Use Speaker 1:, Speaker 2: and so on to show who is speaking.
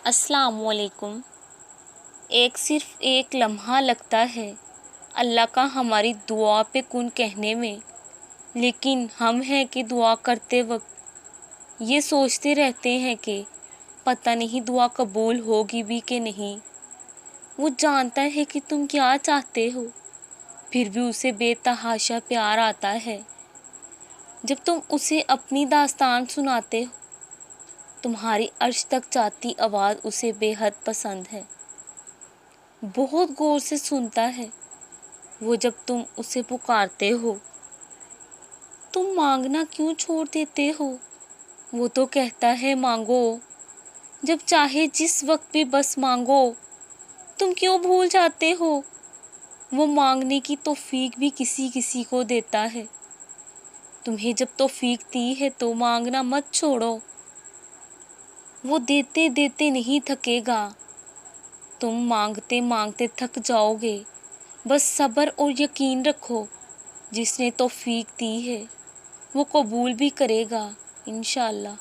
Speaker 1: السلام علیکم۔ صرف ایک لمحہ لگتا ہے اللہ کا ہماری دعا پہ کن کہنے میں، لیکن ہم ہیں کہ دعا کرتے وقت یہ سوچتے رہتے ہیں کہ پتہ نہیں دعا قبول ہوگی بھی کہ نہیں۔ وہ جانتا ہے کہ تم کیا چاہتے ہو، پھر بھی اسے بے تحاشا پیار آتا ہے جب تم اسے اپنی داستان سناتے ہو۔ تمہاری عرش تک جاتی آواز اسے بے حد پسند ہے، بہت غور سے سنتا ہے وہ جب تم اسے پکارتے ہو۔ تم مانگنا کیوں چھوڑ دیتے ہو؟ وہ تو کہتا ہے مانگو، جب چاہے جس وقت بھی بس مانگو۔ تم کیوں بھول جاتے ہو؟ وہ مانگنے کی توفیق بھی کسی کسی کو دیتا ہے۔ تمہیں جب توفیق دی ہے تو مانگنا مت چھوڑو، وہ دیتے دیتے نہیں تھکے گا۔ تم مانگتے مانگتے تھک جاؤ گے، بس صبر اور یقین رکھو، جس نے توفیق دی ہے وہ قبول بھی کرے گا انشاءاللہ۔